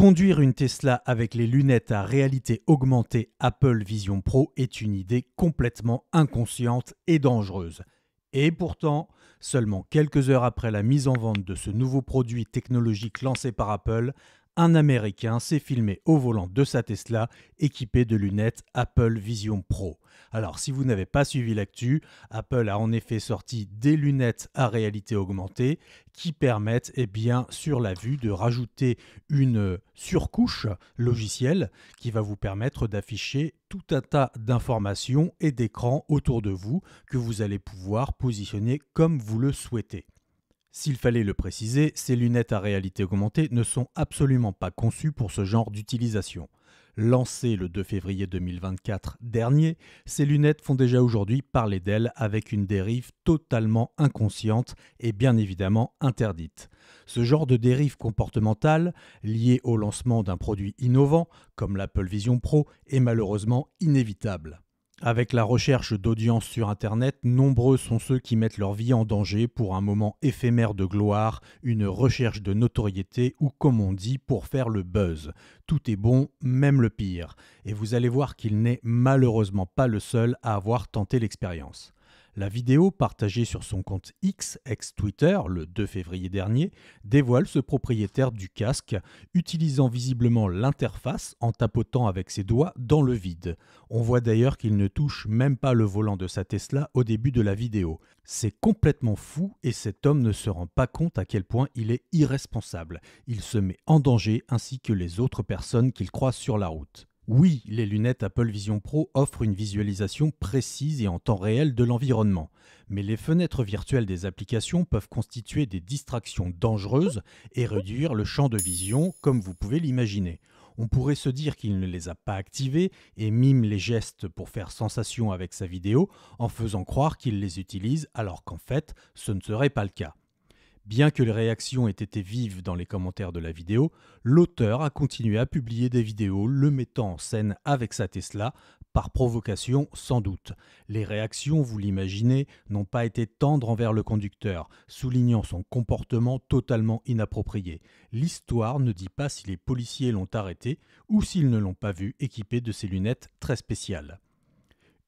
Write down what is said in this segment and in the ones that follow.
Conduire une Tesla avec les lunettes à réalité augmentée Apple Vision Pro est une idée complètement inconsciente et dangereuse. Et pourtant, seulement quelques heures après la mise en vente de ce nouveau produit technologique lancé par Apple, un Américain s'est filmé au volant de sa Tesla équipé de lunettes Apple Vision Pro. Alors, si vous n'avez pas suivi l'actu, Apple a en effet sorti des lunettes à réalité augmentée qui permettent, sur la vue, de rajouter une surcouche logicielle qui va vous permettre d'afficher tout un tas d'informations et d'écrans autour de vous que vous allez pouvoir positionner comme vous le souhaitez. S'il fallait le préciser, ces lunettes à réalité augmentée ne sont absolument pas conçues pour ce genre d'utilisation. Lancées le 2 février 2024 dernier, ces lunettes font déjà aujourd'hui parler d'elles avec une dérive totalement inconsciente et bien évidemment interdite. Ce genre de dérive comportementale, liée au lancement d'un produit innovant comme l'Apple Vision Pro, est malheureusement inévitable. Avec la recherche d'audience sur Internet, nombreux sont ceux qui mettent leur vie en danger pour un moment éphémère de gloire, une recherche de notoriété ou, comme on dit, pour faire le buzz. Tout est bon, même le pire. Et vous allez voir qu'il n'est malheureusement pas le seul à avoir tenté l'expérience. La vidéo partagée sur son compte X, ex-Twitter, le 2 février dernier, dévoile ce propriétaire du casque, utilisant visiblement l'interface en tapotant avec ses doigts dans le vide. On voit d'ailleurs qu'il ne touche même pas le volant de sa Tesla au début de la vidéo. C'est complètement fou et cet homme ne se rend pas compte à quel point il est irresponsable. Il se met en danger ainsi que les autres personnes qu'il croise sur la route. Oui, les lunettes Apple Vision Pro offrent une visualisation précise et en temps réel de l'environnement. Mais les fenêtres virtuelles des applications peuvent constituer des distractions dangereuses et réduire le champ de vision comme vous pouvez l'imaginer. On pourrait se dire qu'il ne les a pas activées et mime les gestes pour faire sensation avec sa vidéo en faisant croire qu'il les utilise alors qu'en fait, ce ne serait pas le cas. Bien que les réactions aient été vives dans les commentaires de la vidéo, l'auteur a continué à publier des vidéos le mettant en scène avec sa Tesla, par provocation sans doute. Les réactions, vous l'imaginez, n'ont pas été tendres envers le conducteur, soulignant son comportement totalement inapproprié. L'histoire ne dit pas si les policiers l'ont arrêté ou s'ils ne l'ont pas vu équipé de ces lunettes très spéciales.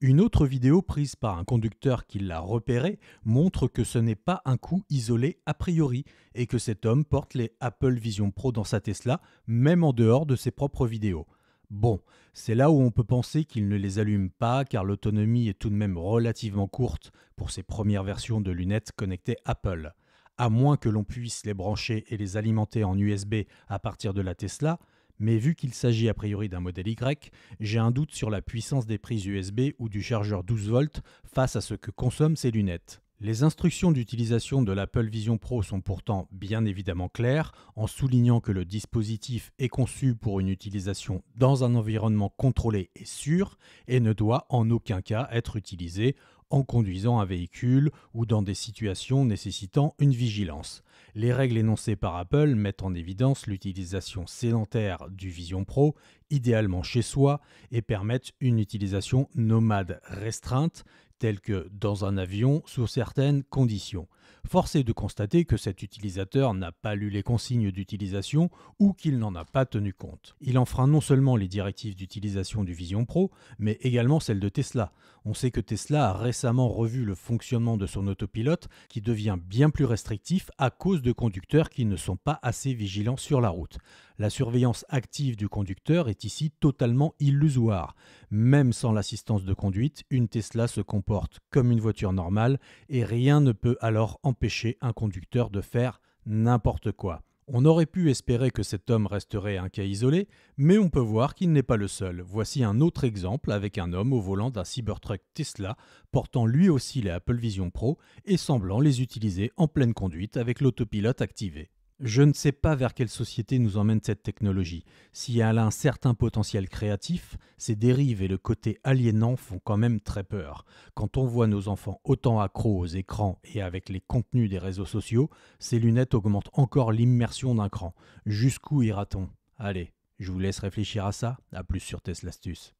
Une autre vidéo prise par un conducteur qui l'a repéré montre que ce n'est pas un coup isolé a priori et que cet homme porte les Apple Vision Pro dans sa Tesla, même en dehors de ses propres vidéos. Bon, c'est là où on peut penser qu'il ne les allume pas car l'autonomie est tout de même relativement courte pour ces premières versions de lunettes connectées Apple. À moins que l'on puisse les brancher et les alimenter en USB à partir de la Tesla, mais vu qu'il s'agit a priori d'un modèle Y, j'ai un doute sur la puissance des prises USB ou du chargeur 12 volts face à ce que consomment ces lunettes. Les instructions d'utilisation de l'Apple Vision Pro sont pourtant bien évidemment claires, en soulignant que le dispositif est conçu pour une utilisation dans un environnement contrôlé et sûr et ne doit en aucun cas être utilisé en conduisant un véhicule ou dans des situations nécessitant une vigilance. Les règles énoncées par Apple mettent en évidence l'utilisation sédentaire du Vision Pro, idéalement chez soi, et permettent une utilisation nomade restreinte, telle que dans un avion sous certaines conditions. Force est de constater que cet utilisateur n'a pas lu les consignes d'utilisation ou qu'il n'en a pas tenu compte. Il enfreint non seulement les directives d'utilisation du Vision Pro, mais également celles de Tesla. On sait que Tesla a récemment revu le fonctionnement de son autopilote qui devient bien plus restrictif à cause de conducteurs qui ne sont pas assez vigilants sur la route. La surveillance active du conducteur est ici totalement illusoire. Même sans l'assistance de conduite, une Tesla se comporte comme une voiture normale et rien ne peut alors empêcher un conducteur de faire n'importe quoi. On aurait pu espérer que cet homme resterait un cas isolé, mais on peut voir qu'il n'est pas le seul. Voici un autre exemple avec un homme au volant d'un Cybertruck Tesla, portant lui aussi les Apple Vision Pro et semblant les utiliser en pleine conduite avec l'autopilote activé. Je ne sais pas vers quelle société nous emmène cette technologie. Si elle a un certain potentiel créatif, ses dérives et le côté aliénant font quand même très peur. Quand on voit nos enfants autant accros aux écrans et avec les contenus des réseaux sociaux, ces lunettes augmentent encore l'immersion d'un cran. Jusqu'où ira-t-on ? Allez, je vous laisse réfléchir à ça. À plus sur Tesla Astuce.